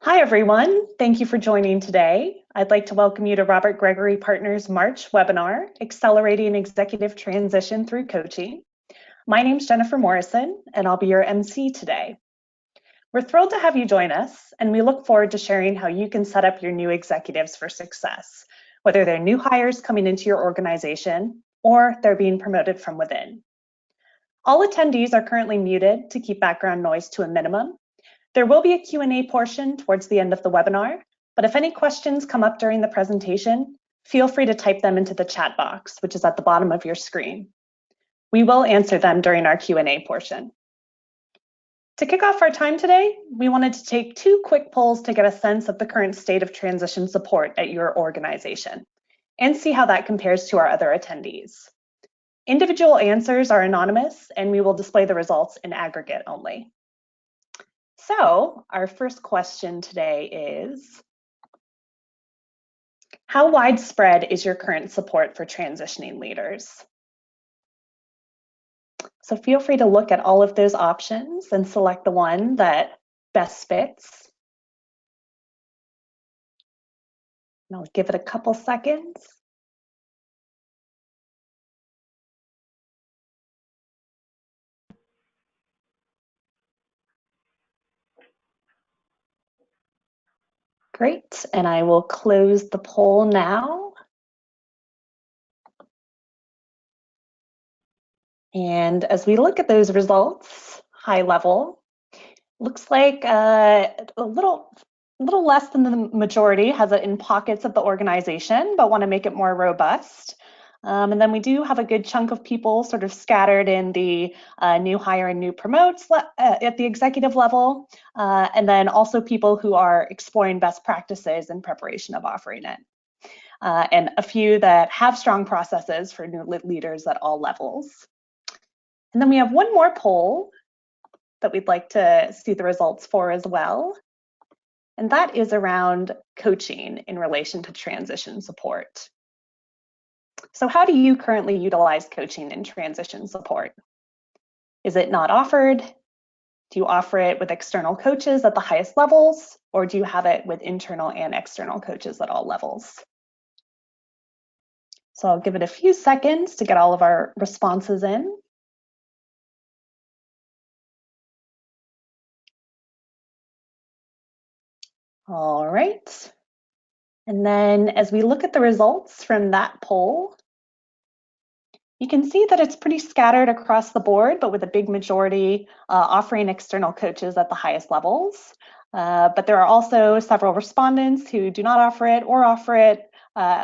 Hi, everyone. Thank you for joining today. I'd like to welcome you to Robert Gregory Partners' March webinar, Accelerating Executive Transition Through Coaching. My name's Jennifer Morrison, and I'll be your MC today. We're thrilled to have you join us, and we look forward to sharing how you can set up your new executives for success, whether they're new hires coming into your organization or they're being promoted from within. All attendees are currently muted to keep background noise to a minimum. There will be a Q&A portion towards the end of the webinar, but if any questions come up during the presentation, feel free to type them into the chat box, which is at the bottom of your screen. We will answer them during our Q&A portion. To kick off our time today, we wanted to take two quick polls to get a sense of the current state of transition support at your organization and see how that compares to our other attendees. Individual answers are anonymous, and we will display the results in aggregate only. So our first question today is, how widespread is your current support for transitioning leaders? So feel free to look at all of those options and select the one that best fits. And I'll give it a couple seconds. Great, and I will close the poll now. And as we look at those results, high level, looks like a little less than the majority has it in pockets of the organization, but want to make it more robust. And then we do have a good chunk of people sort of scattered in the new hire and new promotes at the executive level, and then also people who are exploring best practices in preparation of offering it. And a few that have strong processes for new leaders at all levels. And then we have one more poll that we'd like to see the results for as well. And that is around coaching in relation to transition support. So how do you currently utilize coaching in transition support? Is it not offered? Do you offer it with external coaches at the highest levels, or do you have it with internal and external coaches at all levels? So I'll give it a few seconds to get all of our responses in. All right. And then as we look at the results from that poll, you can see that it's pretty scattered across the board, but with a big majority offering external coaches at the highest levels. But there are also several respondents who do not offer it or offer it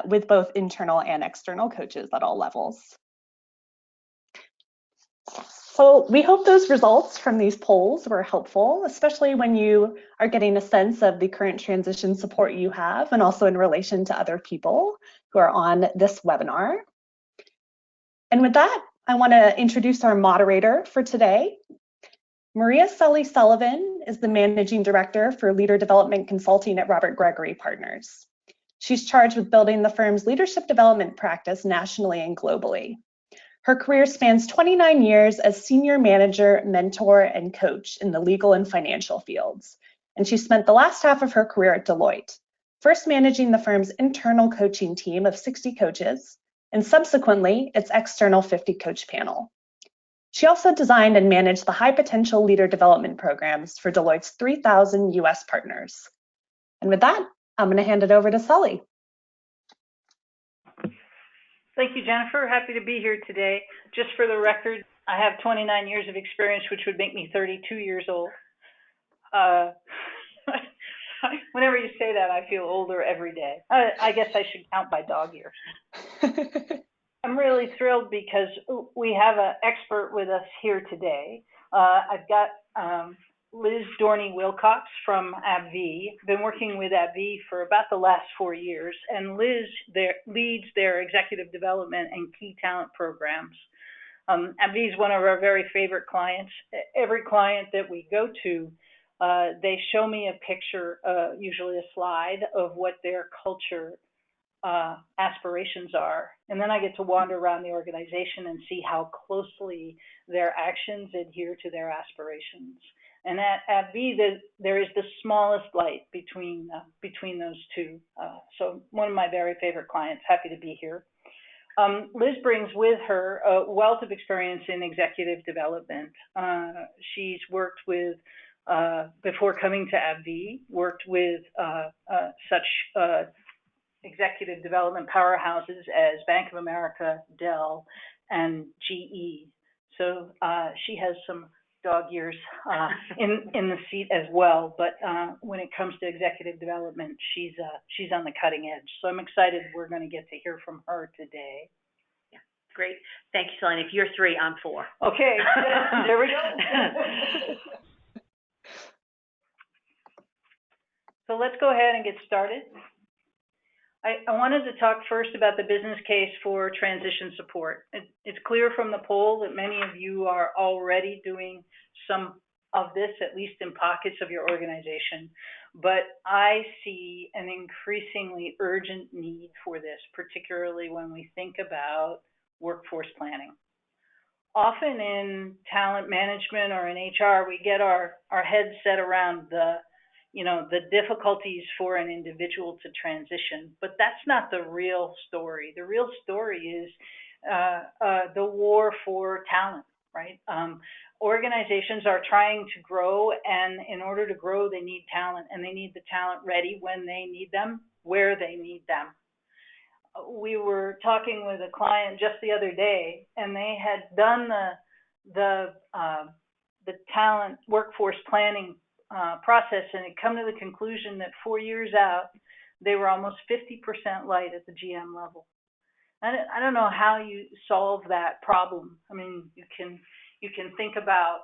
with both internal and external coaches at all levels. So we hope those results from these polls were helpful, especially when you are getting a sense of the current transition support you have, and also in relation to other people who are on this webinar. And with that, I want to introduce our moderator for today. Maria Sullivan is the Managing Director for Leader Development Consulting at Robert Gregory Partners. She's charged with building the firm's leadership development practice nationally and globally. Her career spans 29 years as senior manager, mentor, and coach in the legal and financial fields. And she spent the last half of her career at Deloitte, first managing the firm's internal coaching team of 60 coaches, and subsequently its external 50 coach panel. She also designed and managed the high potential leader development programs for Deloitte's 3,000 US partners. And with that, I'm going to hand it over to Sully. Thank you, Jennifer. Happy to be here today. Just for the record, I have 29 years of experience, which would make me 32 years old. Whenever you say that, I feel older every day. I guess I should count by dog years. I'm really thrilled because we have an expert with us here today. I've got Liz Dorney-Wilcox from AbbVie. Been working with AbbVie for about the last 4 years, and Liz leads their executive development and key talent programs. AbbVie is one of our very favorite clients. Every client that we go to, they show me a picture, usually a slide, of what their culture aspirations are. And then I get to wander around the organization and see how closely their actions adhere to their aspirations. And at AbbVie, there is the smallest light between those two. So one of my very favorite clients, happy to be here. Liz brings with her a wealth of experience in executive development. She's worked with, before coming to AbbVie, worked with such executive development powerhouses as Bank of America, Dell, and GE. So she has some dog years in the seat as well. But when it comes to executive development, she's on the cutting edge. So I'm excited we're going to get to hear from her today. Yeah, great. Thank you, Sully. If you're 3, I'm 4. Okay, there we go. So let's go ahead and get started. I wanted to talk first about the business case for transition support. It's clear from the poll that many of you are already doing some of this, at least in pockets of your organization. But I see an increasingly urgent need for this, particularly when we think about workforce planning. Often in talent management or in HR, we get our heads set around the difficulties for an individual to transition, but that's not the real story. The real story is the war for talent, right? Organizations are trying to grow, and in order to grow, they need talent, and they need the talent ready when they need them, where they need them. We were talking with a client just the other day, and they had done the talent workforce planning process, and it come to the conclusion that 4 years out, they were almost 50% light at the GM level. I don't know how you solve that problem. I mean, you can think about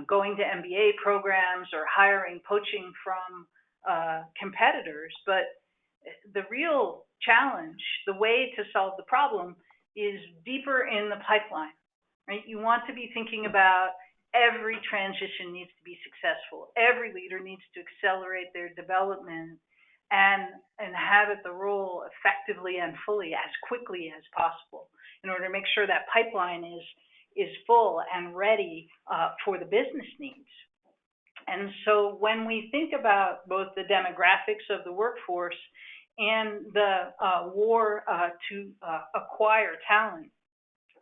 going to MBA programs or hiring, poaching from competitors, but the real challenge, the way to solve the problem, is deeper in the pipeline, right? You want to be thinking about every transition needs to be successful. Every leader needs to accelerate their development and inhabit the role effectively and fully as quickly as possible in order to make sure that pipeline is full and ready for the business needs. And so when we think about both the demographics of the workforce and the war to acquire talent,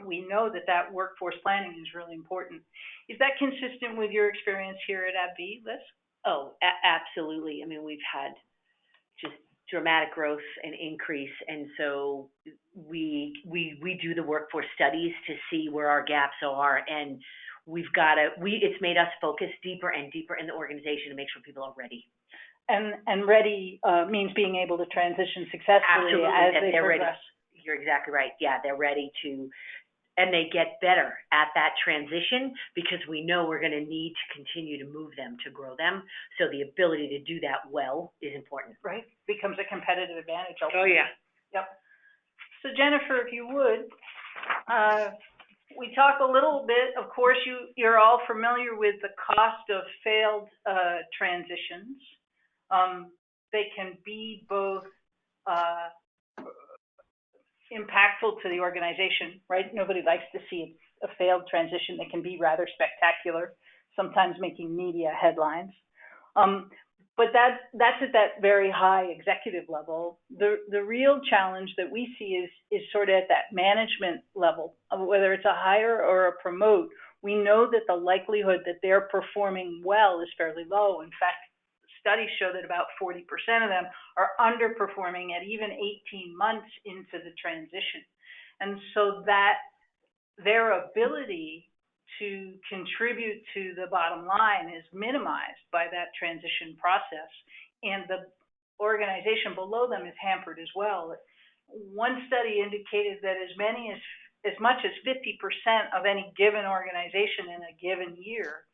we know that workforce planning is really important. Is that consistent with your experience here at AbbVie, Liz? Oh, absolutely. I mean, we've had just dramatic growth and increase, and so we do the workforce studies to see where our gaps are, and it's made us focus deeper and deeper in the organization to make sure people are ready. And ready means being able to transition successfully. Absolutely, as they progress. Ready. You're exactly right. Yeah, they're ready to. And they get better at that transition because we know we're going to need to continue to move them, to grow them. So the ability to do that well is important. Right. Becomes a competitive advantage. Oh, yeah. Yep. So Jennifer, if you would, we talk a little bit, of course, you're all familiar with the cost of failed transitions. They can be both impactful to the organization, right? Nobody likes to see a failed transition that can be rather spectacular, sometimes making media headlines. But that's at that very high executive level. The real challenge that we see is sort of at that management level, whether it's a hire or a promote. We know that the likelihood that they're performing well is fairly low. In fact, studies show that about 40% of them are underperforming at even 18 months into the transition. And so that their ability to contribute to the bottom line is minimized by that transition process, and the organization below them is hampered as well. One study indicated that as much as 50% of any given organization in a given year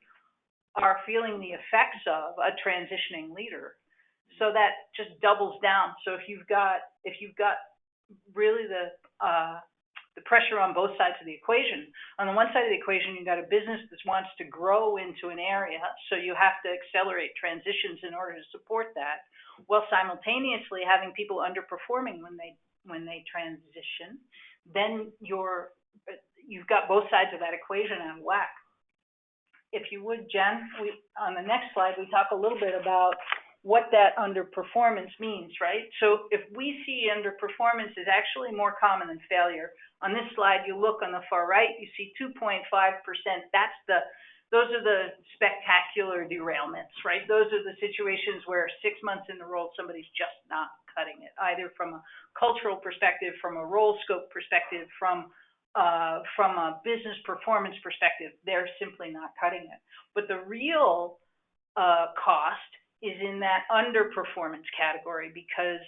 are feeling the effects of a transitioning leader. So that just doubles down. So if you've got really the the pressure on both sides of the equation. On the one side of the equation, you've got a business that wants to grow into an area, so you have to accelerate transitions in order to support that, while simultaneously having people underperforming when they transition. Then you've got both sides of that equation out of whack. If you would, Jen, on the next slide, we talk a little bit about what that underperformance means, right? So if we see underperformance is actually more common than failure. On this slide, you look on the far right, you see 2.5%. Those are the spectacular derailments, right? Those are the situations where 6 months in the role, somebody's just not cutting it, either from a cultural perspective, from a role scope perspective, from a business performance perspective. They're simply not cutting it. But the real cost is in that underperformance category, because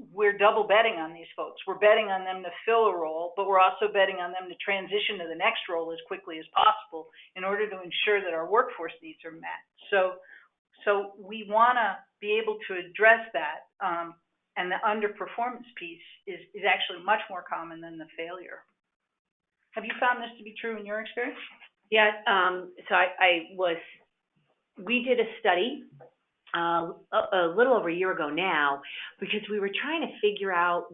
we're double betting on these folks. We're betting on them to fill a role, but we're also betting on them to transition to the next role as quickly as possible in order to ensure that our workforce needs are met. So we want to be able to address that, and the underperformance piece is actually much more common than the failure. Have you found this to be true in your experience? Yeah, so we did a study a little over a year ago now, because we were trying to figure out,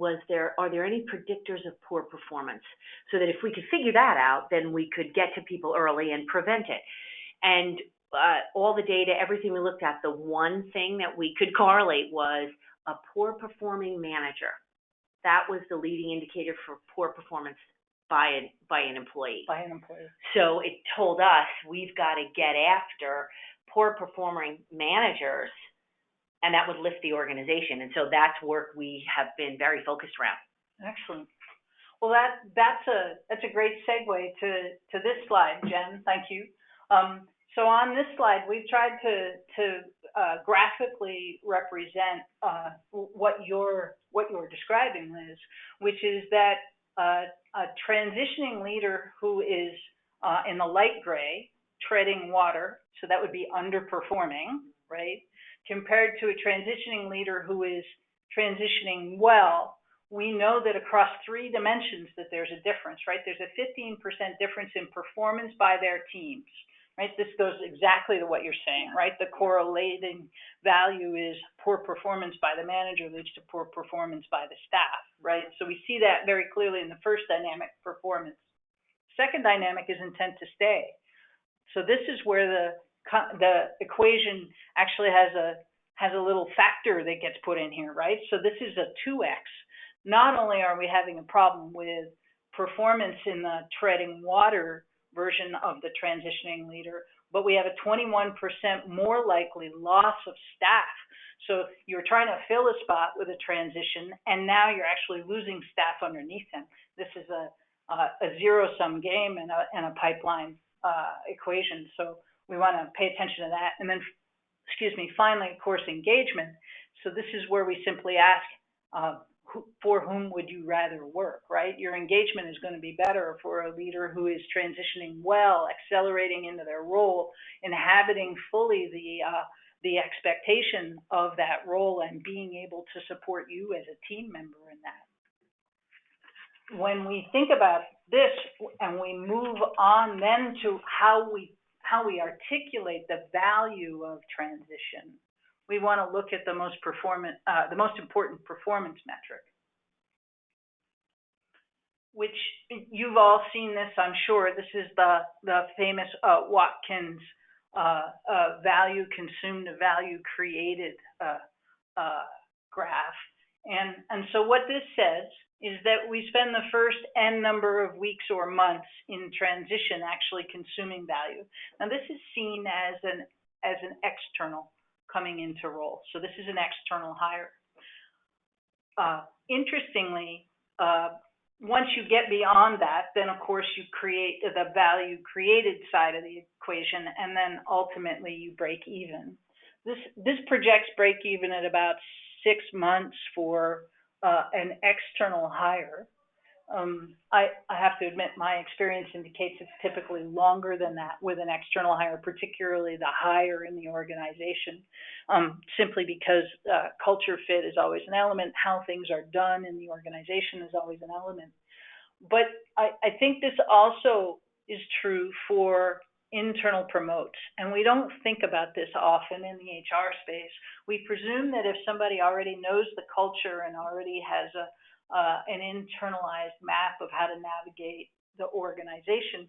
are there any predictors of poor performance, so that if we could figure that out, then we could get to people early and prevent it. And all the data, everything we looked at, the one thing that we could correlate was a poor performing manager. That was the leading indicator for poor performance by an employee. By an employee. So it told us we've got to get after poor performing managers, and that would lift the organization. And so that's work we have been very focused around. Excellent. Well, that's a great segue to this slide, Jen. Thank you. So on this slide, we've tried to graphically represent what you're describing, Liz, which is that a transitioning leader who is in the light gray, treading water, so that would be underperforming, right? Compared to a transitioning leader who is transitioning well, we know that across 3 dimensions that there's a difference, right? There's a 15% difference in performance by their teams, right? This goes exactly to what you're saying, right? The correlating value is poor performance by the manager leads to poor performance by the staff, right? So we see that very clearly in the first dynamic, performance. Second dynamic is intent to stay. So this is where the equation actually has a little factor that gets put in here, right? So this is a 2x. Not only are we having a problem with performance in the treading water version of the transitioning leader, but we have a 21% more likely loss of staff. So you're trying to fill a spot with a transition, and now you're actually losing staff underneath them. This is a zero-sum game and a pipeline equation. So we want to pay attention to that. And then, finally, of course, engagement. So this is where we simply ask, for whom would you rather work, right? Your engagement is going to be better for a leader who is transitioning well, accelerating into their role, inhabiting fully the expectation of that role, and being able to support you as a team member in that. When we think about this and we move on then to how we articulate the value of transition, we want to look at the most important performance metric, which you've all seen this, I'm sure. This is the famous Watkins value consumed to value created graph. And so what this says is that we spend the first N number of weeks or months in transition actually consuming value. Now this is seen as an external coming into role. So this is an external hire. Interestingly, once you get beyond that, then of course you create the value created side of the equation, and then ultimately you break even. This projects break even at about 6 months for an external hire. I have to admit, my experience indicates it's typically longer than that with an external hire, particularly the higher in the organization, simply because culture fit is always an element, how things are done in the organization is always an element. But I think this also is true for internal promotes. And we don't think about this often in the HR space. We presume that if somebody already knows the culture and already has an internalized map of how to navigate the organization,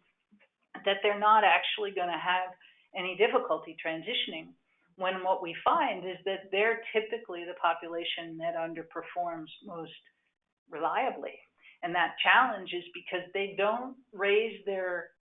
that they're not actually going to have any difficulty transitioning, when what we find is that they're typically the population that underperforms most reliably. And that challenge is because they don't raise their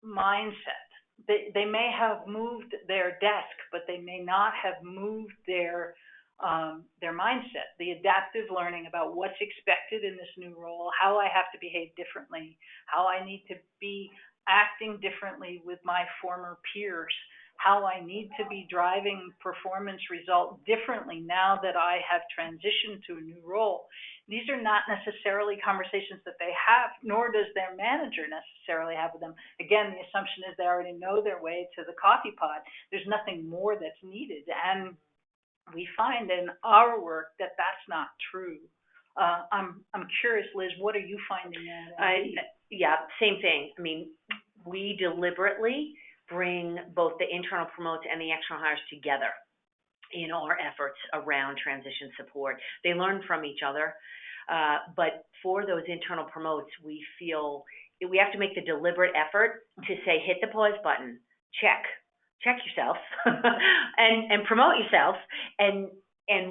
mindset. They may have moved their desk, but they may not have moved their mindset, the adaptive learning about what's expected in this new role, how I have to behave differently, how I need to be acting differently with my former peers, how I need to be driving performance result differently now that I have transitioned to a new role. These are not necessarily conversations that they have, nor does their manager necessarily have with them. Again, the assumption is they already know their way to the coffee pot. There's nothing more that's needed. And we find in our work that that's not true. I'm curious, Liz, what are you finding? Yeah, same thing. I mean, we deliberately bring both the internal promotes and the external hires together in our efforts around transition support. They learn from each other, but for those internal promotes, we feel we have to make the deliberate effort to say, hit the pause button, check yourself, and promote yourself, and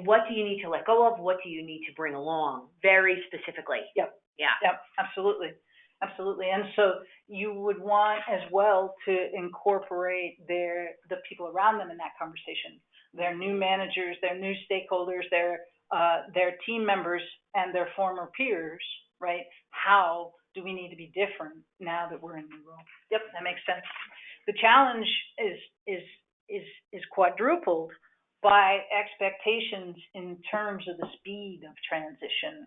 what do you need to let go of? What do you need to bring along? Very specifically. Yep. Yeah. Yep. Absolutely. Absolutely. And so you would want as well to incorporate the people around them in that conversation, their new managers, their new stakeholders, their team members, and their former peers, right? How do we need to be different now that we're in the role? Yep, that makes sense. The challenge is quadrupled by expectations in terms of the speed of transition.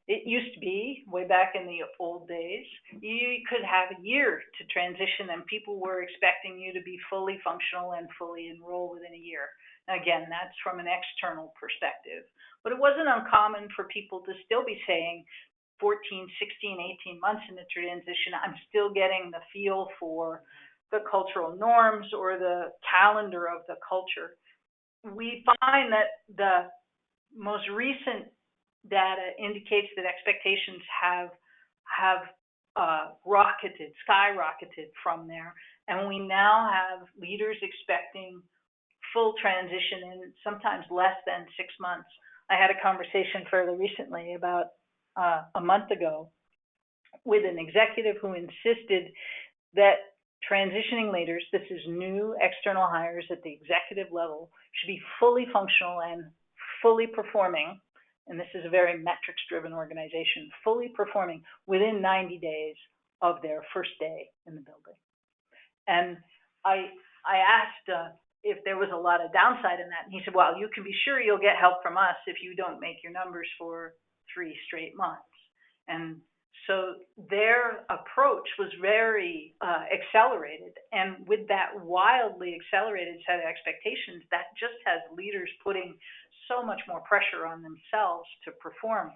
It used to be, way back in the old days, you could have a year to transition and people were expecting you to be fully functional and fully enrolled within a year. Now, again, that's from an external perspective. But it wasn't uncommon for people to still be saying 14, 16, 18 months in the transition, I'm still getting the feel for the cultural norms or the calendar of the culture. We find that the most recent data indicates that expectations have skyrocketed from there, and we now have leaders expecting full transition in sometimes less than 6 months. I had a conversation fairly recently, about a month ago, with an executive who insisted that transitioning leaders, this is new external hires at the executive level, should be fully functional and fully performing, and this is a very metrics-driven organization, fully performing within 90 days of their first day in the building. And I asked if there was a lot of downside in that, and he said, well, you can be sure you'll get help from us if you don't make your numbers for 3 straight months. And so their approach was very accelerated, and with that wildly accelerated set of expectations, that just has leaders putting so much more pressure on themselves to perform.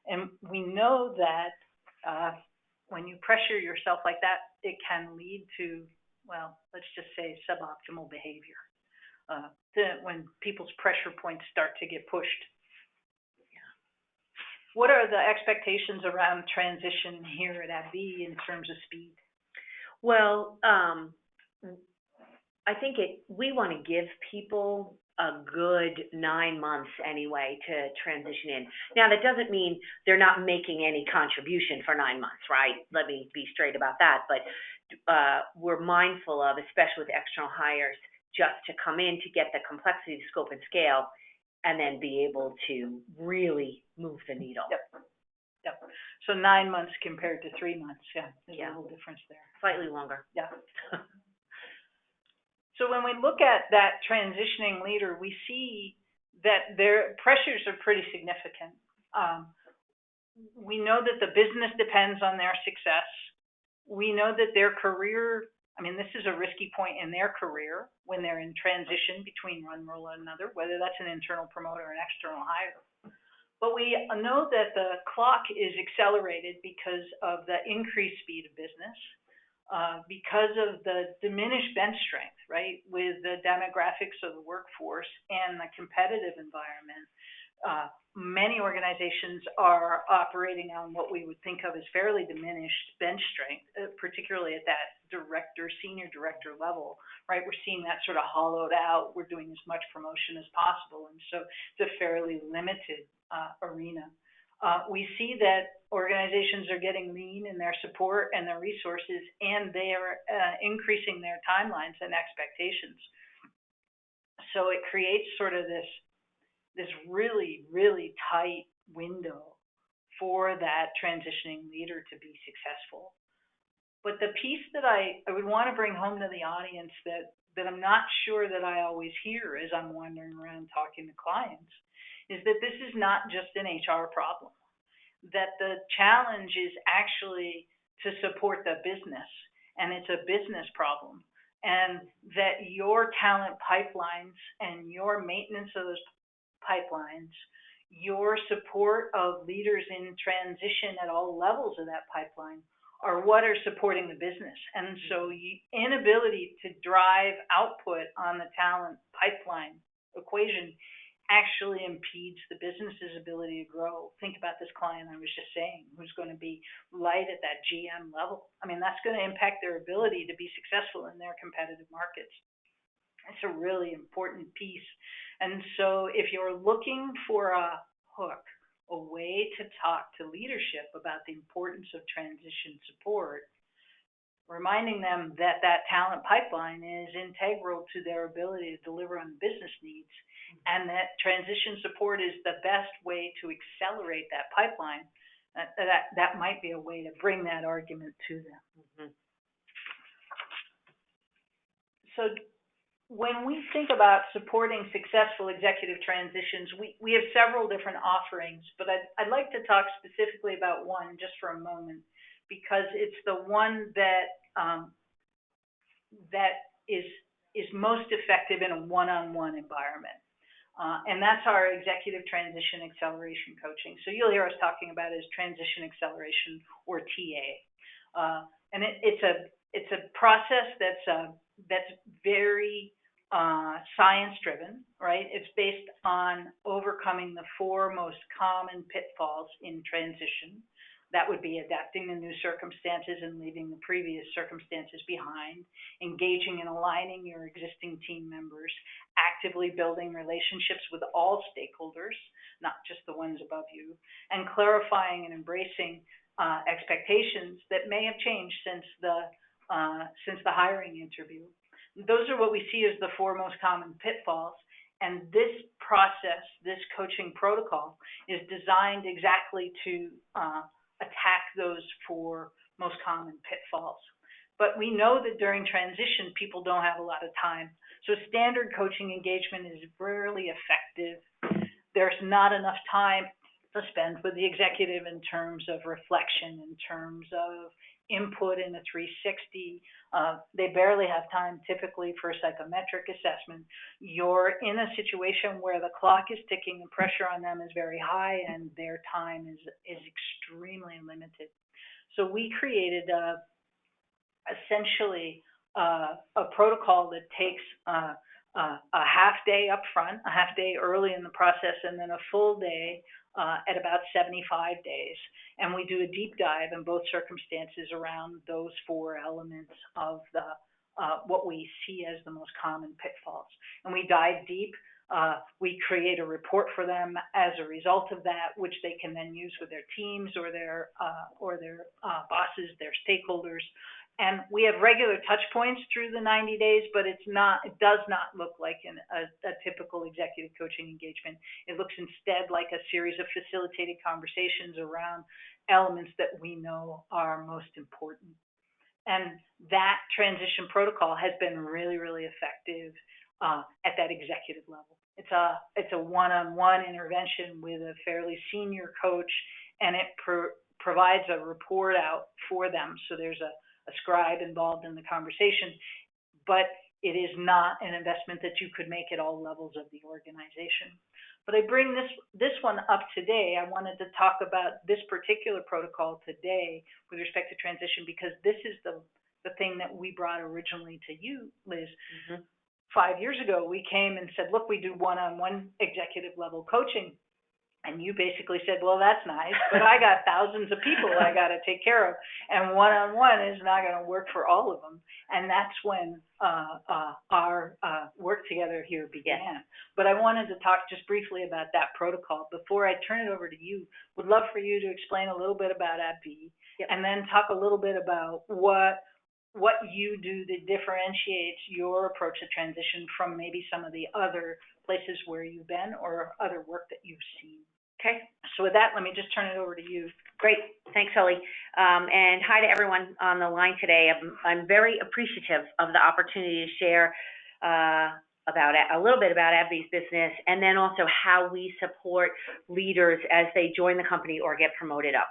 And we know that when you pressure yourself like that, it can lead to, well, let's just say suboptimal behavior. When people's pressure points start to get pushed. What are the expectations around transition here at AbbVie in terms of speed? Well, I think we want to give people a good 9 months anyway to transition in. Now, that doesn't mean they're not making any contribution for 9 months, right? Let me be straight about that. But we're mindful of, especially with external hires, just to come in to get the complexity, scope, and scale, and then be able to really move the needle. Yep. So 9 months compared to 3 months. Yeah, there's a little difference there. Slightly longer. Yeah. So when we look at that transitioning leader, we see that their pressures are pretty significant. We know that the business depends on their success. We know that their career, this is a risky point in their career when they're in transition between one role and another, whether that's an internal promoter or an external hire. But we know that the clock is accelerated because of the increased speed of business, because of the diminished bench strength, right, with the demographics of the workforce and the competitive environment. Many organizations are operating on what we would think of as fairly diminished bench strength, particularly at that director, senior director level, right? We're seeing that sort of hollowed out. We're doing as much promotion as possible, and so it's a fairly limited arena. We see that organizations are getting lean in their support and their resources, and they are increasing their timelines and expectations. So it creates sort of this really, really tight window for that transitioning leader to be successful. But the piece that I would want to bring home to the audience that I'm not sure that I always hear as I'm wandering around talking to clients is that this is not just an HR problem, that the challenge is actually to support the business, and it's a business problem, and that your talent pipelines and your maintenance of those pipelines, your support of leaders in transition at all levels of that pipeline are what are supporting the business. And so inability to drive output on the talent pipeline equation actually impedes the business's ability to grow. Think about this client I was just saying, who's going to be light at that GM level. I mean, that's going to impact their ability to be successful in their competitive markets. It's a really important piece. And so if you're looking for a hook, a way to talk to leadership about the importance of transition support, reminding them that that talent pipeline is integral to their ability to deliver on business needs, and that transition support is the best way to accelerate that pipeline, that might be a way to bring that argument to them. Mm-hmm. So when we think about supporting successful executive transitions, we have several different offerings, but I'd like to talk specifically about one just for a moment, because it's the one that is most effective in a one-on-one environment. And that's our executive transition acceleration coaching. So you'll hear us talking about it as transition acceleration, or TA. And it's a process that's very science-driven, right? It's based on overcoming the 4 most common pitfalls in transition. That would be adapting to new circumstances and leaving the previous circumstances behind, engaging and aligning your existing team members, actively building relationships with all stakeholders, not just the ones above you, and clarifying and embracing expectations that may have changed since the hiring interview. Those are what we see as the 4 most common pitfalls. And this process, this coaching protocol, is designed exactly to attack those 4 most common pitfalls. But we know that during transition, people don't have a lot of time. So standard coaching engagement is rarely effective. There's not enough time to spend with the executive in terms of reflection, in terms of input in a 360. They barely have time typically for a psychometric assessment. You're in a situation where the clock is ticking, the pressure on them is very high, and their time is extremely limited. So we created essentially a protocol that takes a half day up front, a half day early in the process, and then a full day at about 75 days. And we do a deep dive in both circumstances around those 4 elements of what we see as the most common pitfalls. And we dive deep. We create a report for them as a result of that, which they can then use with their teams or their bosses, their stakeholders. And we have regular touch points through the 90 days, but it does not look like a typical executive coaching engagement. It looks instead like a series of facilitated conversations around elements that we know are most important. And that transition protocol has been really, really effective at that executive level. It's a one-on-one intervention with a fairly senior coach, and it provides a report out for them. So there's a scribe involved in the conversation, but it is not an investment that you could make at all levels of the organization. But I bring this one up today. I wanted to talk about this particular protocol today with respect to transition, because this is the thing that we brought originally to you, Liz. Mm-hmm. 5 years ago, we came and said, look, we do one-on-one executive level coaching. And you basically said, well, that's nice, but I got thousands of people I got to take care of, and one-on-one is not going to work for all of them. And that's when our work together here began. Yes. But I wanted to talk just briefly about that protocol. Before I turn it over to you, would love for you to explain a little bit about AbbVie, Yep. and then talk a little bit about what you do that differentiates your approach to transition from maybe some of the other places where you've been or other work that you've seen. Okay. So with that, let me just turn it over to you. Great. Thanks, Sully. And hi to everyone on the line today. I'm very appreciative of the opportunity to share about a little bit about AbbVie's business, and then also how we support leaders as they join the company or get promoted up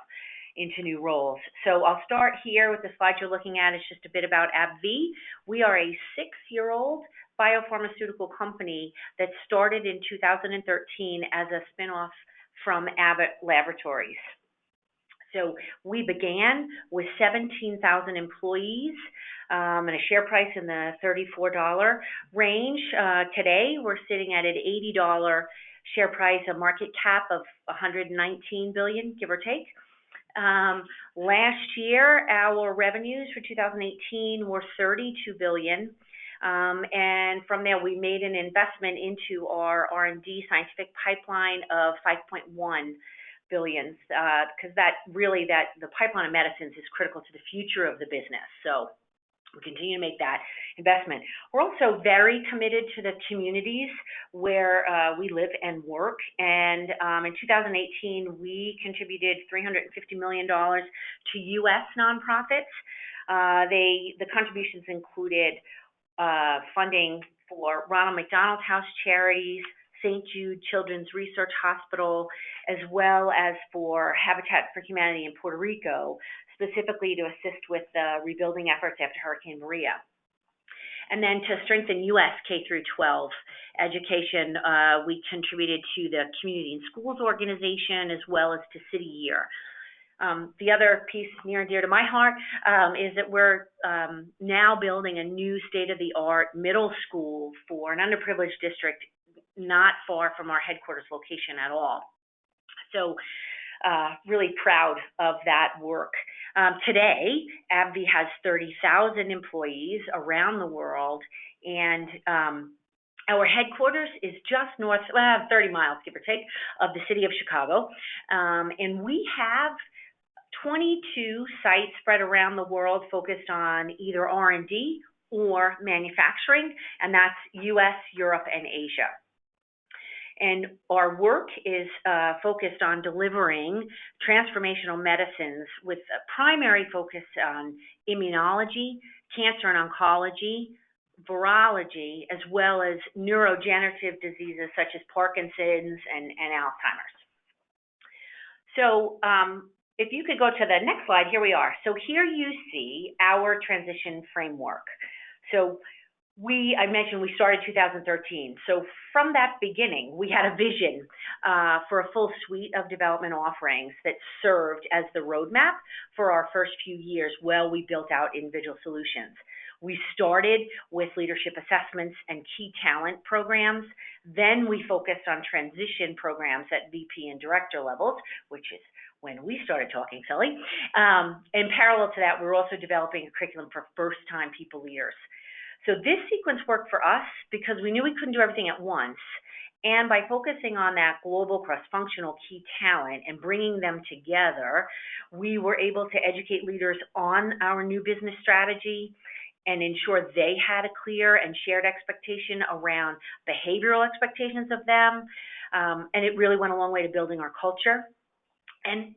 into new roles. So I'll start here with the slide you're looking at. It's just a bit about AbbVie. We are a 6-year-old biopharmaceutical company that started in 2013 as a spinoff from Abbott Laboratories. So we began with 17,000 employees and a share price in the $34 range. Today, we're sitting at an $80 share price, a market cap of $119 billion, give or take. Last year, our revenues for 2018 were $32 billion. And from there, we made an investment into our R&D scientific pipeline of $5.1 billion, because the pipeline of medicines is critical to the future of the business. So we continue to make that investment. We're also very committed to the communities where we live and work. And in 2018, we contributed $350 million to U.S. nonprofits. The contributions included funding for Ronald McDonald House Charities, St. Jude Children's Research Hospital, as well as for Habitat for Humanity in Puerto Rico, specifically to assist with the rebuilding efforts after Hurricane Maria. And then to strengthen U.S. K through 12 education, we contributed to the Community and Schools Organization as well as to City Year. The other piece near and dear to my heart is that we're now building a new state-of-the-art middle school for an underprivileged district not far from our headquarters location at all. So really proud of that work. Today, AbbVie has 30,000 employees around the world, and our headquarters is just north, 30 miles, give or take, of the city of Chicago. And we have 22 sites spread around the world focused on either R&D or manufacturing, and that's US, Europe, and Asia. And our work is focused on delivering transformational medicines with a primary focus on immunology, cancer and oncology, virology, as well as neurodegenerative diseases such as Parkinson's and Alzheimer's. So if you could go to the next slide, here we are. So here you see our transition framework. So I mentioned we started 2013. So from that beginning, we had a vision for a full suite of development offerings that served as the roadmap for our first few years while we built out individual solutions. We started with leadership assessments and key talent programs. Then we focused on transition programs at VP and director levels, which is when we started talking, Sully. In parallel to that, we were also developing a curriculum for first-time people leaders. So this sequence worked for us because we knew we couldn't do everything at once. And by focusing on that global cross-functional key talent and bringing them together, we were able to educate leaders on our new business strategy and ensure they had a clear and shared expectation around behavioral expectations of them. And it really went a long way to building our culture. And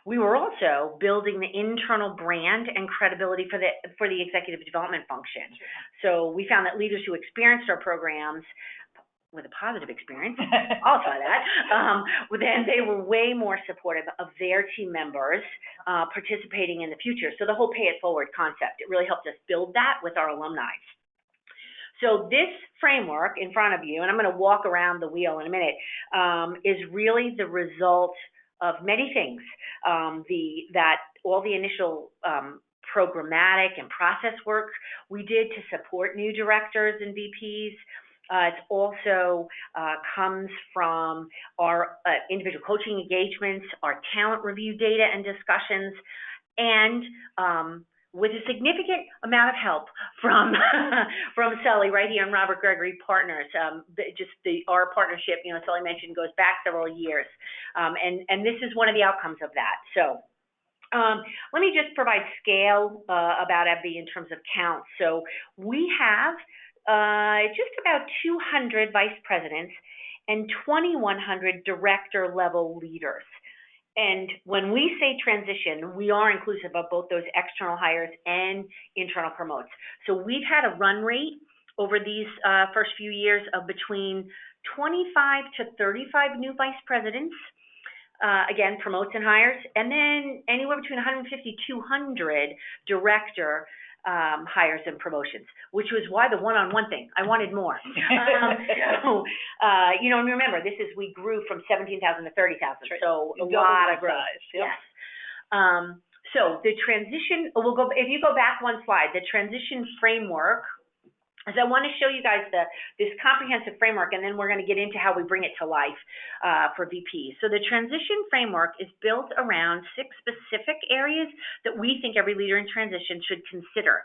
we were also building the internal brand and credibility for the executive development function. So we found that leaders who experienced our programs with a positive experience, I'll try that, then they were way more supportive of their team members participating in the future. So the whole pay it forward concept, it really helped us build that with our alumni. So this framework in front of you, and I'm going to walk around the wheel in a minute, is really the result of many things. That all the initial programmatic and process work we did to support new directors and VPs. It also comes from our individual coaching engagements, our talent review data and discussions, and with a significant amount of help from from Sully right here in Robert Gregory Partners. Our partnership, Sully mentioned, goes back several years, and this is one of the outcomes of that. So let me just provide scale about AbbVie in terms of count. So we have just about 200 vice presidents and 2,100 director level leaders. And when we say transition, we are inclusive of both those external hires and internal promotes. So we've had a run rate over these first few years of between 25 to 35 new vice presidents, again, promotes and hires, and then anywhere between 150, 200 director hires and promotions, which was why the one-on-one thing, I wanted more. And remember, we grew from 17,000 to 30,000, so a lot of growth. Yep. Yes. So the transition, if you go back one slide, the transition framework, as I want to show you guys this comprehensive framework, and then we're going to get into how we bring it to life for VPs. So the transition framework is built around 6 specific areas that we think every leader in transition should consider.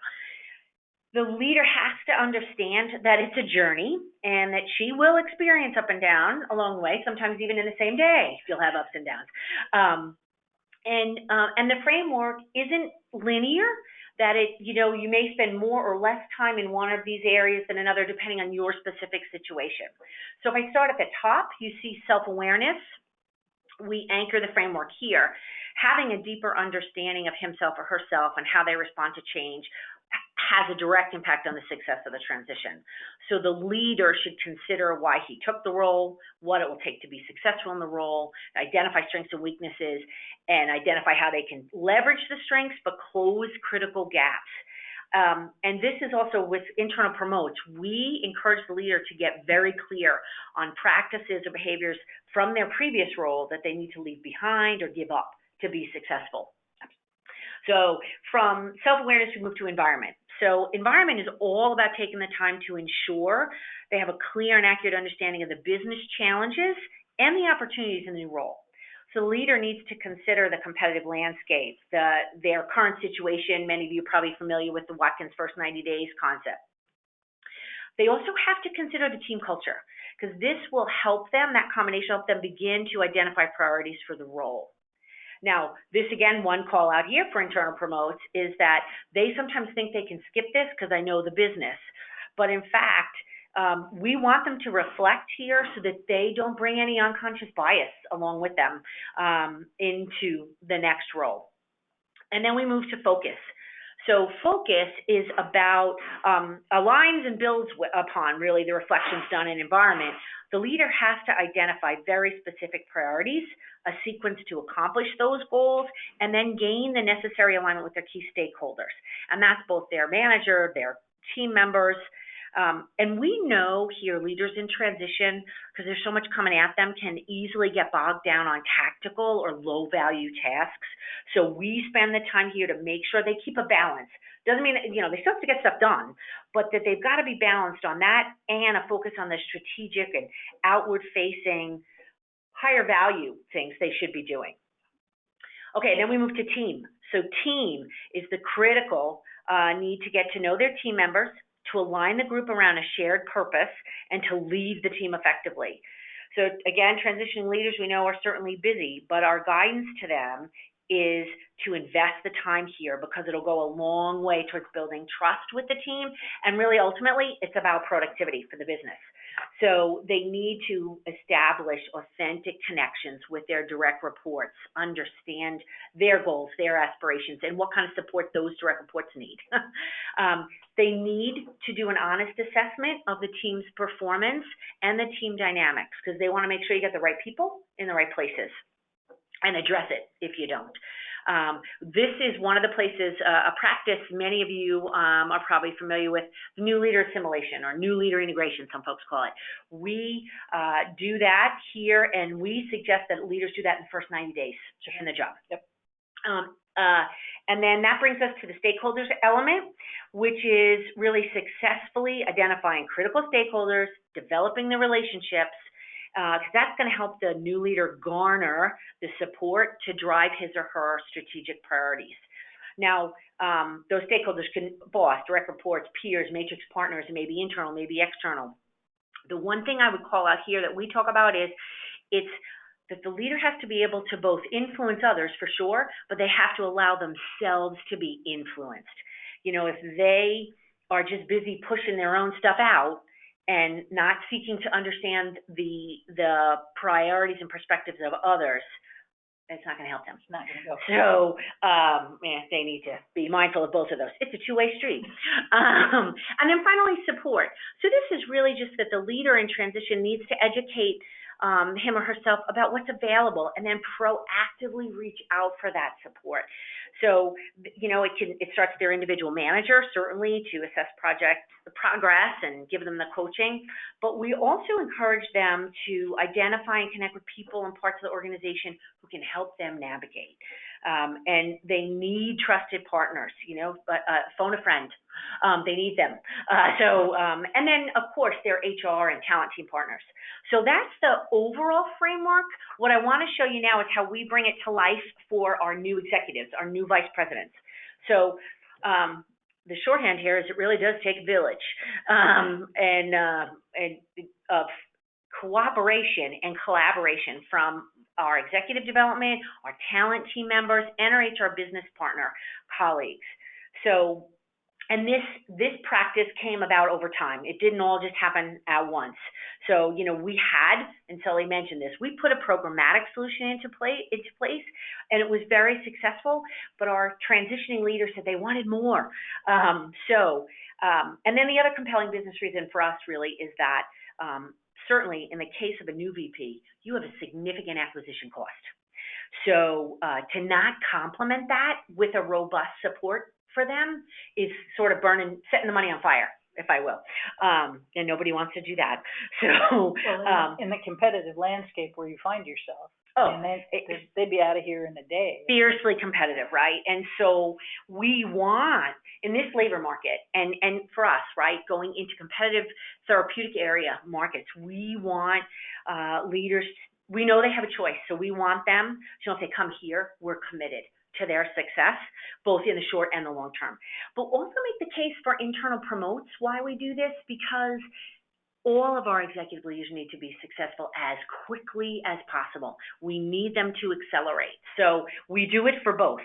The leader has to understand that it's a journey and that she will experience up and down along the way, sometimes even in the same day, you'll have ups and downs. And the framework isn't linear, that you may spend more or less time in one of these areas than another depending on your specific situation. So if I start at the top, you see self-awareness. We anchor the framework here. Having a deeper understanding of himself or herself and how they respond to change has a direct impact on the success of the transition. So the leader should consider why he took the role, what it will take to be successful in the role, identify strengths and weaknesses, and identify how they can leverage the strengths but close critical gaps. And this is also with internal promotes. We encourage the leader to get very clear on practices or behaviors from their previous role that they need to leave behind or give up to be successful. So from self-awareness, we move to environment. So environment is all about taking the time to ensure they have a clear and accurate understanding of the business challenges and the opportunities in the new role. So the leader needs to consider the competitive landscape, their current situation. Many of you are probably familiar with the Watkins first 90 days concept. They also have to consider the team culture, because this will help them, that combination will help them begin to identify priorities for the role. Now, this again, one call out here for internal promotes is that they sometimes think they can skip this because I know the business. But in fact, we want them to reflect here so that they don't bring any unconscious bias along with them into the next role. And then we move to focus. So focus is about aligns and builds upon really the reflections done in environment. The leader has to identify very specific priorities, a sequence to accomplish those goals, and then gain the necessary alignment with their key stakeholders. And that's both their manager, their team members. And we know here leaders in transition, because there's so much coming at them, can easily get bogged down on tactical or low value tasks. So we spend the time here to make sure they keep a balance. Doesn't mean that, they still have to get stuff done, but that they've got to be balanced on that and a focus on the strategic and outward facing higher value things they should be doing. Okay, then we move to team. So team is the critical need to get to know their team members, to align the group around a shared purpose, and to lead the team effectively. So again, transitioning leaders we know are certainly busy, but our guidance to them is to invest the time here because it'll go a long way towards building trust with the team. And really, ultimately, it's about productivity for the business. So they need to establish authentic connections with their direct reports, understand their goals, their aspirations, and what kind of support those direct reports need. They need to do an honest assessment of the team's performance and the team dynamics, because they want to make sure you get the right people in the right places and address it if you don't. This is one of the places, a practice many of you are probably familiar with, new leader assimilation or new leader integration, some folks call it. We do that here, and we suggest that leaders do that in the first 90 days just in the job. Yep. And then that brings us to the stakeholders element, which is really successfully identifying critical stakeholders, developing the relationships, because that's going to help the new leader garner the support to drive his or her strategic priorities. Now, those stakeholders can boss, direct reports, peers, matrix partners, maybe internal, maybe external. The one thing I would call out here that we talk about is it's that the leader has to be able to both influence others for sure, but they have to allow themselves to be influenced. You know, if they are just busy pushing their own stuff out and not seeking to understand the priorities and perspectives of others, it's not going to help them. It's not going to go. So they need to be mindful of both of those. It's a two-way street. And then finally, support. So this is really just that the leader in transition needs to educate him or herself about what's available and then proactively reach out for that support. So, you know, it starts with their individual manager, certainly, to assess project progress and give them the coaching. But we also encourage them to identify and connect with people and parts of the organization who can help them navigate. And they need trusted partners, you know, but phone a friend. They need them. And then, of course, their HR and talent team partners. So that's the overall framework. What I want to show you now is how we bring it to life for our new executives, our new vice presidents. So the shorthand here is it really does take a village of cooperation and collaboration from our executive development, our talent team members, and our HR business partner colleagues. So, and this practice came about over time. It didn't all just happen at once. So, you know, we had, and Sully mentioned this, we put a programmatic solution into place, and it was very successful, but our transitioning leaders said they wanted more. And then the other compelling business reason for us really is that certainly in the case of a new VP, you have a significant acquisition cost. So to not complement that with a robust support for them is sort of setting the money on fire, if I will. And nobody wants to do that. So in the competitive landscape where you find yourself, they'd be out of here in a day. Fiercely competitive, right? And so we want, in this labor market, and for us, right, going into competitive therapeutic area markets, we want leaders, we know they have a choice, so we want them, so if they come here, we're committed to their success, both in the short and the long term. But also make the case for internal promotes. Why we do this? Because all of our executive leaders need to be successful as quickly as possible. We need them to accelerate. So we do it for both.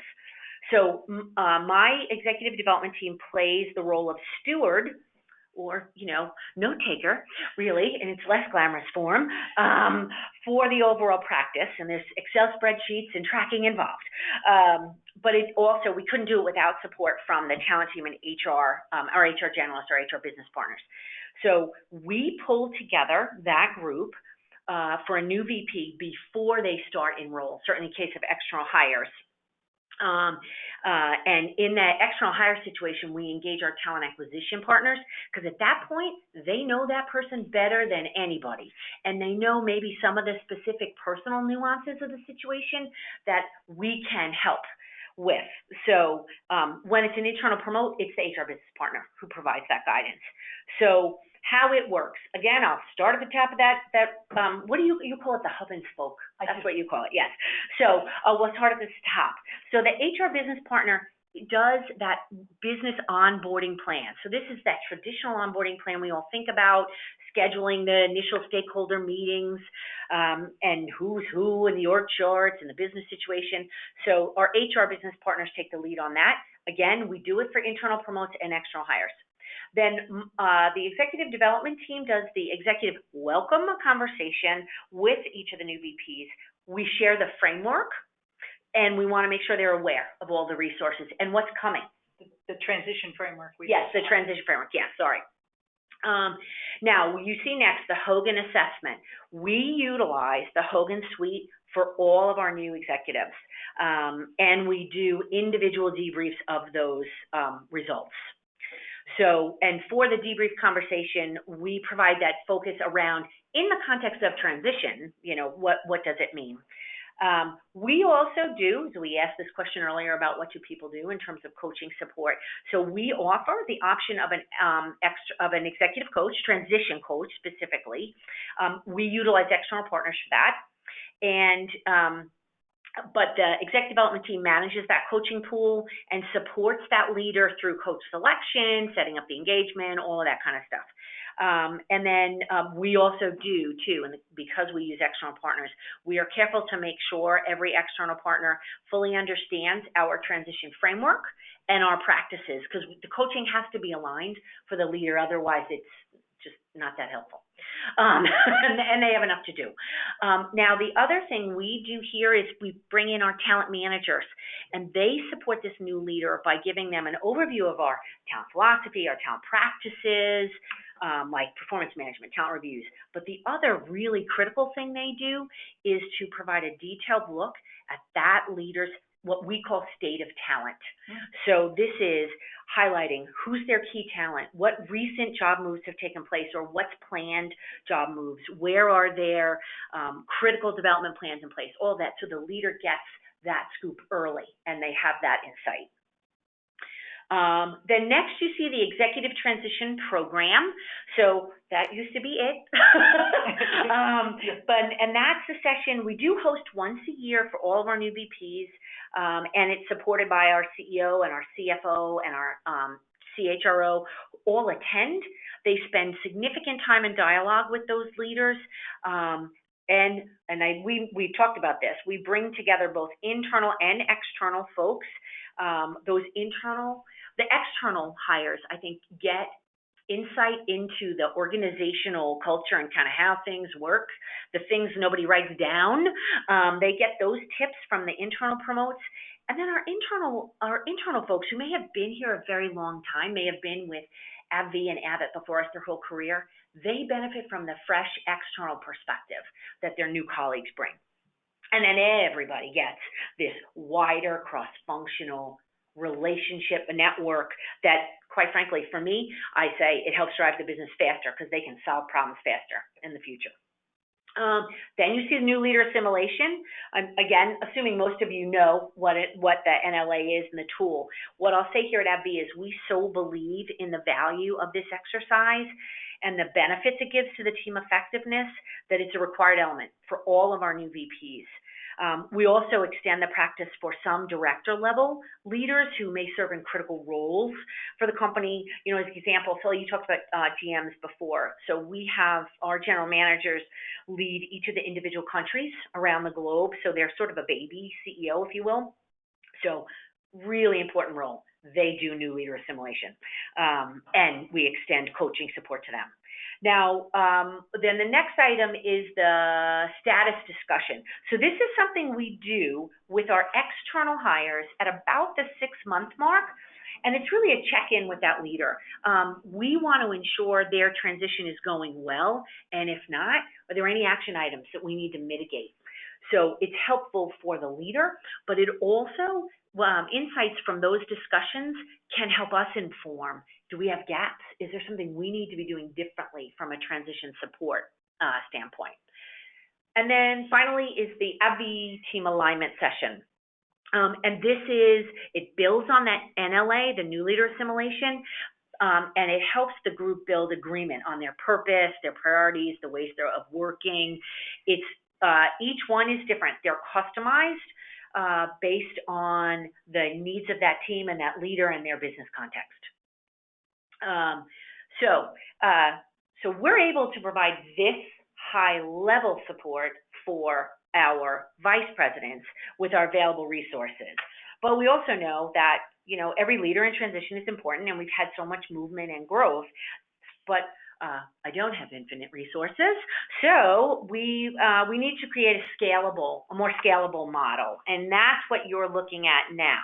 So my executive development team plays the role of steward, or, you know, note taker, really, in its less glamorous form, for the overall practice. And there's Excel spreadsheets and tracking involved. But it also, we couldn't do it without support from the talent team and HR, our HR generalists, our HR business partners. So we pull together that group for a new VP before they start enroll, certainly in the case of external hires. And in that external hire situation, we engage our talent acquisition partners, because at that point, they know that person better than anybody. And they know maybe some of the specific personal nuances of the situation that we can help with. So when it's an internal promote, it's the HR business partner who provides that guidance. So how it works, again, I'll start at the top of that what do you call it, the hub and spoke? That's what you call it, yes. So we'll start at the top. So the HR business partner does that business onboarding plan. So this is that traditional onboarding plan we all think about, scheduling the initial stakeholder meetings, and who's who in the org charts and the business situation. So our HR business partners take the lead on that. Again, we do it for internal promotes and external hires. Then the executive development team does the executive welcome conversation with each of the new VPs. We share the framework, and we want to make sure they're aware of all the resources and what's coming. The transition framework. Yes, the transition framework. Yeah, sorry. Now, you see next the Hogan assessment. We utilize the Hogan suite for all of our new executives. And we do individual debriefs of those results. So, and for the debrief conversation, we provide that focus around, in the context of transition, what does it mean? We also do, so we asked this question earlier about what do people do in terms of coaching support. So we offer the option of an executive coach, transition coach specifically. We utilize external partners for that. And but the executive development team manages that coaching pool and supports that leader through coach selection, setting up the engagement, all of that kind of stuff. And then we also do too, and because we use external partners, we are careful to make sure every external partner fully understands our transition framework and our practices, because the coaching has to be aligned for the leader, otherwise it's just not that helpful. And they have enough to do. Now, the other thing we do here is we bring in our talent managers, and they support this new leader by giving them an overview of our talent philosophy, our talent practices, like performance management, talent reviews. But the other really critical thing they do is to provide a detailed look at that leader's what we call state of talent. So this is highlighting who's their key talent, what recent job moves have taken place, or what's planned job moves, where are their critical development plans in place, all that, so the leader gets that scoop early and they have that insight. Then next you see the executive transition program. So that used to be it. And that's a session we do host once a year for all of our new VPs. And it's supported by our CEO and our CFO and our CHRO, all attend. They spend significant time in dialogue with those leaders. We've talked about this. We bring together both internal and external folks. The external hires, I think, get insight into the organizational culture and kind of how things work, the things nobody writes down. They get those tips from the internal promotes. And then our internal folks who may have been here a very long time, may have been with AbbVie and Abbott before us their whole career, they benefit from the fresh external perspective that their new colleagues bring. And then everybody gets this wider cross-functional relationship network that, quite frankly, for me, I say it helps drive the business faster because they can solve problems faster in the future. Then you see the new leader assimilation. Again, assuming most of you know what the NLA is and the tool. What I'll say here at AbbVie is we so believe in the value of this exercise and the benefits it gives to the team effectiveness that it's a required element for all of our new VPs. We also extend the practice for some director level leaders who may serve in critical roles for the company. As an example, Sully, you talked about GMs before. So we have our general managers lead each of the individual countries around the globe. So they're sort of a baby CEO, if you will. So really important role. They do new leader assimilation, and we extend coaching support to them. Now, then the next item is the status discussion. So this is something we do with our external hires at about the 6-month mark, and it's really a check-in with that leader. We want to ensure their transition is going well, and if not, are there any action items that we need to mitigate? So it's helpful for the leader, but it also, insights from those discussions can help us inform. Do we have gaps? Is there something we need to be doing differently from a transition support standpoint? And then finally is the AbbVie team alignment session. And it builds on that NLA, the new leader assimilation, and it helps the group build agreement on their purpose, their priorities, the ways of working. Each one is different. They're customized based on the needs of that team and that leader and their business context. So we're able to provide this high-level support for our vice presidents with our available resources. But we also know that, every leader in transition is important, and we've had so much movement and growth, but I don't have infinite resources. So we need to create a more scalable model, and that's what you're looking at now.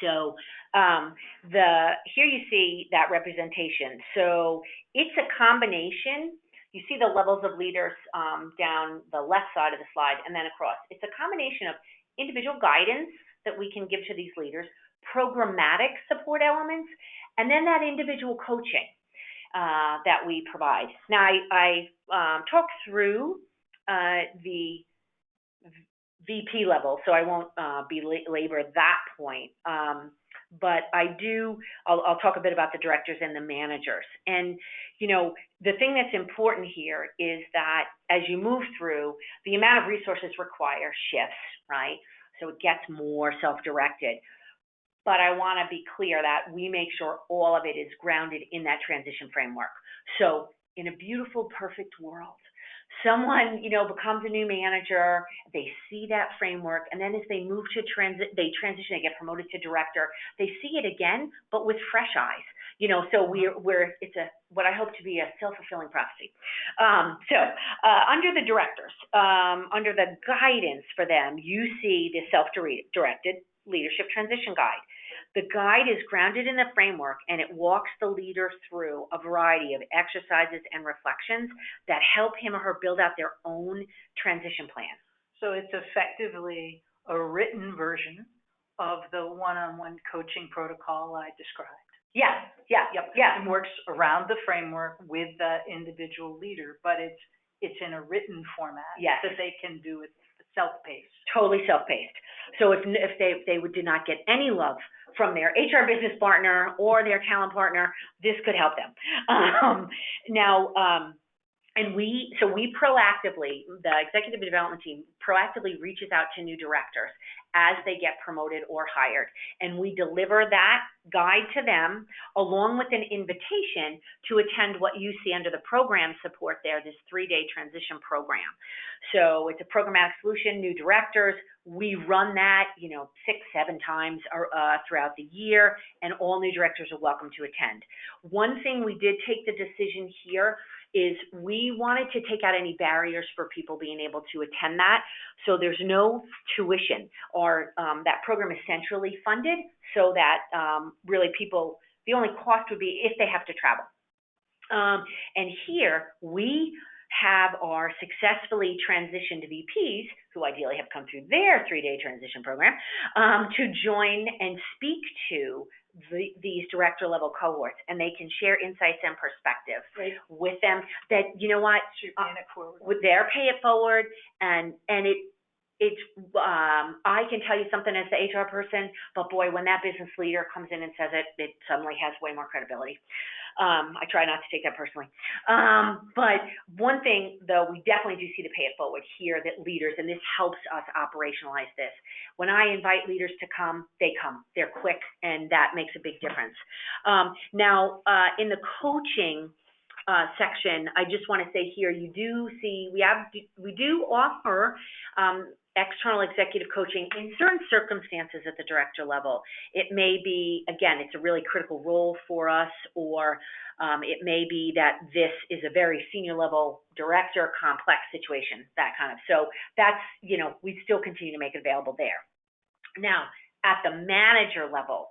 So here you see that representation. So it's a combination. you see the levels of leaders down the left side of the slide and then across. It's a combination of individual guidance that we can give to these leaders, programmatic support elements, and then that individual coaching that we provide. Now, I talked through the VP level, so I won't belabor that point. But I'll talk a bit about the directors and the managers. And, you know, the thing that's important here is that as you move through, the amount of resources required shifts, right? So it gets more self-directed. But I want to be clear that we make sure all of it is grounded in that transition framework. So in a beautiful, perfect world, someone, you know, becomes a new manager, they see that framework, and then as they move to they transition, they get promoted to director, they see it again, but with fresh eyes. You know, so it's what I hope to be a self-fulfilling prophecy. Under the directors, under the guidance for them, you see the self-directed leadership transition guide. The guide is grounded in the framework, and it walks the leader through a variety of exercises and reflections that help him or her build out their own transition plan. So it's effectively a written version of the one-on-one coaching protocol I described. Yeah. It works around the framework with the individual leader, but it's in a written format that they can do it self-paced. Totally self-paced. So if they did not get any love from their HR business partner or their talent partner, this could help them. And we proactively, the executive development team proactively reaches out to new directors as they get promoted or hired. And we deliver that guide to them along with an invitation to attend what you see under the program support there, this 3-day transition program. So it's a programmatic solution, new directors. We run that, 6-7 times throughout the year, and all new directors are welcome to attend. One thing we did take the decision here is we wanted to take out any barriers for people being able to attend that. So there's no tuition, or that program is centrally funded, so that really people, the only cost would be if they have to travel. And here we have our successfully transitioned VPs, who ideally have come through their 3-day transition program, to join and speak to these director level cohorts, and they can share insights and perspectives with them that, you know what, with their pay it forward, and it's I can tell you something as the HR person, but boy, when that business leader comes in and says it, it suddenly has way more credibility. I try not to take that personally. But one thing, though, we definitely do see the pay it forward here, that leaders, and this helps us operationalize this. When I invite leaders to come, they come. They're quick, and that makes a big difference. Now, in the coaching section, I just want to say here, you do see we do offer external executive coaching in certain circumstances at the director level. It may be, again, it's a really critical role for us, or it may be that this is a very senior level director, complex situation, that kind of. So that's, we still continue to make it available there. Now, at the manager level,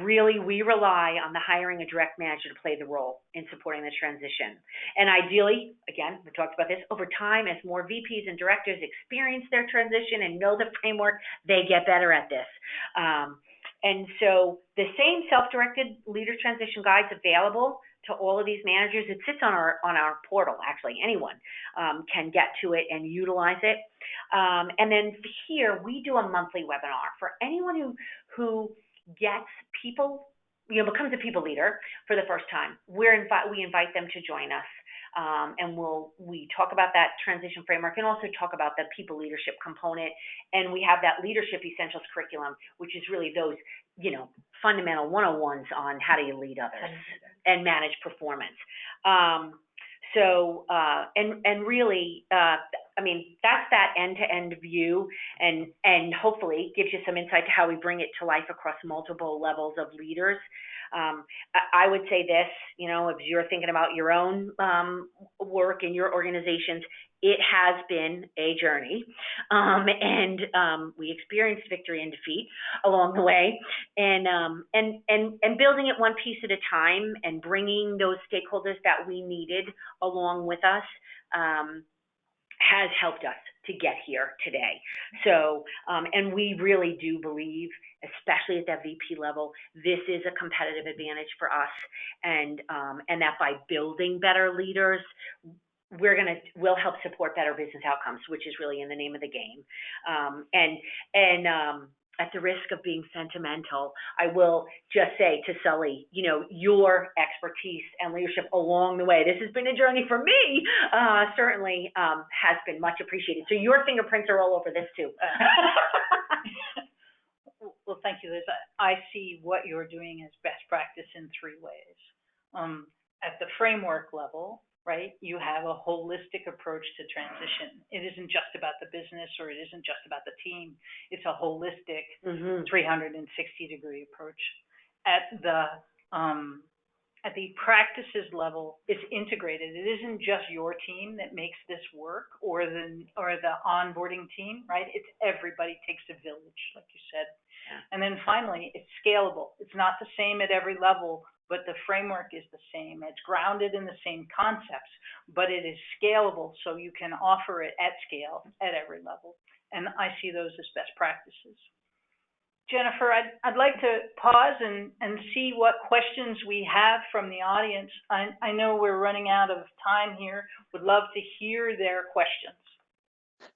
really we rely on the hiring a direct manager to play the role in supporting the transition. And ideally, again, we talked about this, over time, as more VPs and directors experience their transition and know the framework, they get better at this. And so the same self-directed leader transition guide's available to all of these managers. It sits on our portal, actually. Anyone can get to it and utilize it. And then here, we do a monthly webinar for anyone who gets people, becomes a people leader for the first time. We invite them to join us. And we talk about that transition framework, and also talk about the people leadership component. And we have that leadership essentials curriculum, which is really those, fundamental 101s on how do you lead others and manage performance. And really, that's that end-to-end view, and hopefully gives you some insight to how we bring it to life across multiple levels of leaders. I would say this, if you're thinking about your own work in your organizations, it has been a journey, and we experienced victory and defeat along the way, and building it one piece at a time and bringing those stakeholders that we needed along with us has helped us to get here today. So, and we really do believe, especially at that VP level, this is a competitive advantage for us, and that by building better leaders, we'll help support better business outcomes, which is really in the name of the game. At the risk of being sentimental, I will just say to Sully, your expertise and leadership along the way, this has been a journey for me, certainly has been much appreciated. So your fingerprints are all over this too. Well, thank you, Liz. I see what you're doing as best practice in three ways. At the framework level, right, you have a holistic approach to transition. It isn't just about the business, or it isn't just about the team. It's a holistic 360-degree approach. At the practices level, it's integrated. It isn't just your team that makes this work, or the onboarding team, right? It's everybody takes a village, like you said. Yeah. And then finally, it's scalable. It's not the same at every level, but the framework is the same. It's grounded in the same concepts, but it is scalable, so you can offer it at scale at every level. And I see those as best practices. Jennifer, I'd like to pause and see what questions we have from the audience. I know we're running out of time here. Would love to hear their questions.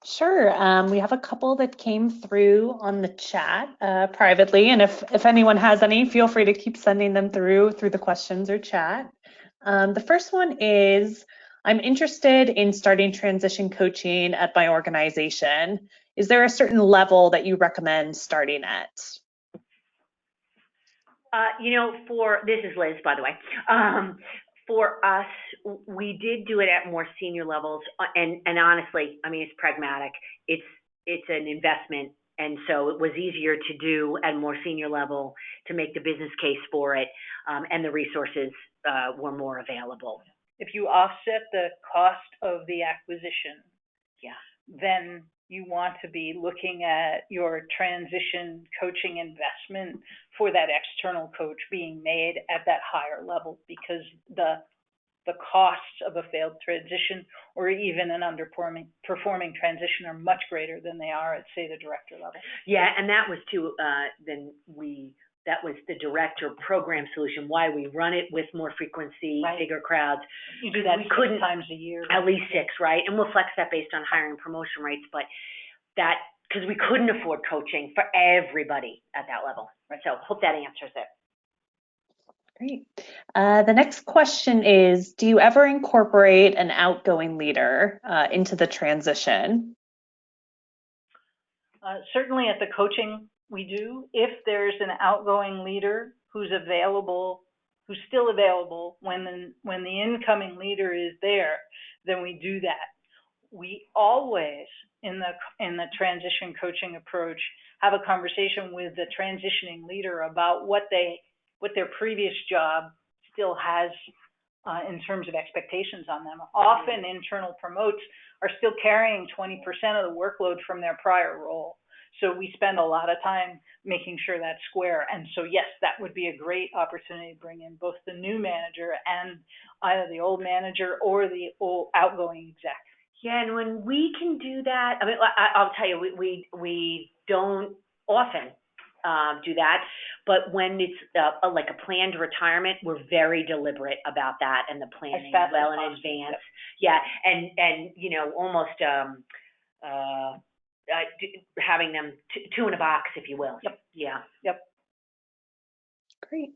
Sure. We have a couple that came through on the chat privately, and if anyone has any, feel free to keep sending them through the questions or chat. The first one is, I'm interested in starting transition coaching at my organization. Is there a certain level that you recommend starting at? This is Liz, by the way. For us, we did do it at more senior levels, and honestly, I mean, it's pragmatic. It's an investment, and so it was easier to do at more senior level to make the business case for it, and the resources were more available. If you offset the cost of the acquisition, then you want to be looking at your transition coaching investment for that external coach being made at that higher level, because the costs of a failed transition or even an underperforming transition are much greater than they are at, say, the director level. Yeah, and that was too, that was the director program solution, why we run it with more frequency, right. Bigger crowds. You do that 6 times a year. At least 6, right? And we'll flex that based on hiring promotion rates, but that, because we couldn't afford coaching for everybody at that level. Right. So hope that answers it. Great. The next question is, do you ever incorporate an outgoing leader into the transition? Certainly at the coaching, we do. If there's an outgoing leader who's still available when the incoming leader is there, then we do that. We always, in the transition coaching approach, have a conversation with the transitioning leader about what their previous job still has in terms of expectations on them. Often internal promotes are still carrying 20% of the workload from their prior role. So we spend a lot of time making sure that's square. And so, yes, that would be a great opportunity to bring in both the new manager and either the old manager or the old outgoing exec. Yeah, and when we can do that, I mean, I'll tell you, we don't often do that, but when it's like a planned retirement, we're very deliberate about that and the planning well in advance. Yeah, and almost having them two in a box, if you will. Yep. Yeah. Yep. Great.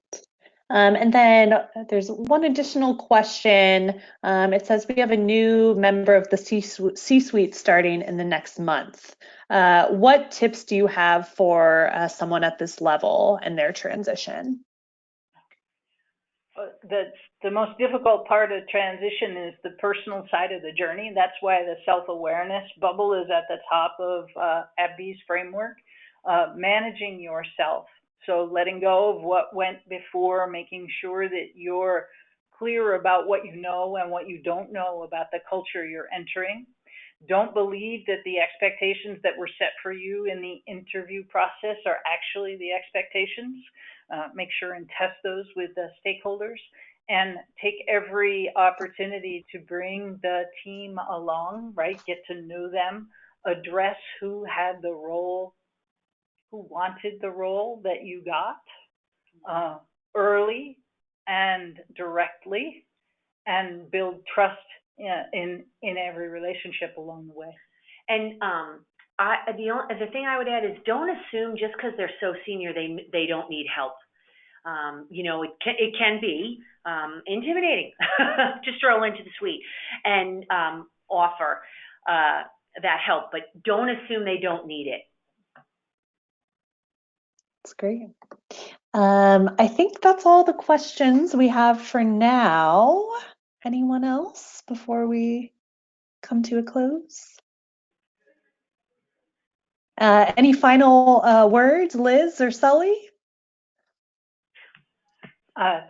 And then there's one additional question. It says we have a new member of the C-suite starting in the next month. What tips do you have for someone at this level and their transition? The most difficult part of transition is the personal side of the journey. That's why the self-awareness bubble is at the top of AbbVie's framework. Managing yourself So letting go of what went before, making sure that you're clear about what you know and what you don't know about the culture you're entering. Don't believe that the expectations that were set for you in the interview process are actually the expectations. Make sure and test those with the stakeholders, and take every opportunity to bring the team along, right? Get to know them, address who had the role, who wanted the role that you got early and directly, and build trust in every relationship along the way. And the thing I would add is, don't assume just because they're so senior they don't need help. You know, it can be intimidating to stroll into the suite and offer that help, but don't assume they don't need it. That's great. I think that's all the questions we have for now. Anyone else before we come to a close? Any final words, Liz or Sully?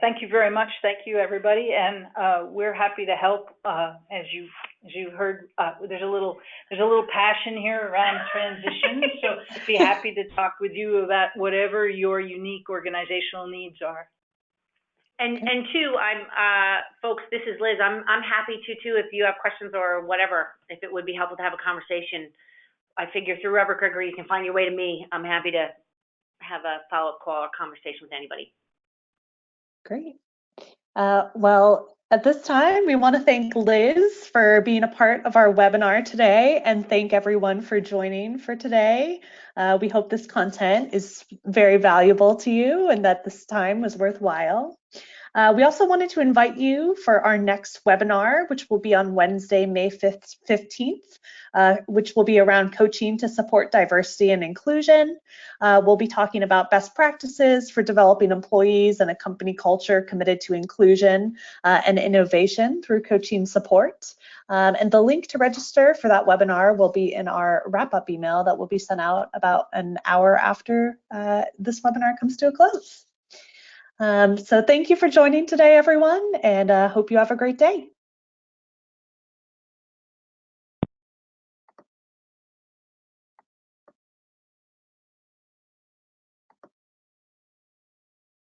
Thank you very much. Thank you, everybody, and we're happy to help. As you heard, there's a little passion here around transition, so be happy to talk with you about whatever your unique organizational needs are. And two, folks, this is Liz. I'm happy to too if you have questions or whatever. If it would be helpful to have a conversation, I figure through Robert Gregory you can find your way to me. I'm happy to have a follow-up call or conversation with anybody. Great. Well, at this time, we want to thank Liz for being a part of our webinar today, and thank everyone for joining for today. We hope this content is very valuable to you and that this time was worthwhile. We also wanted to invite you for our next webinar, which will be on Wednesday, May 15th, which will be around coaching to support diversity and inclusion. We'll be talking about best practices for developing employees and a company culture committed to inclusion and innovation through coaching support. And the link to register for that webinar will be in our wrap-up email that will be sent out about an hour after this webinar comes to a close. So thank you for joining today, everyone, and hope you have a great day.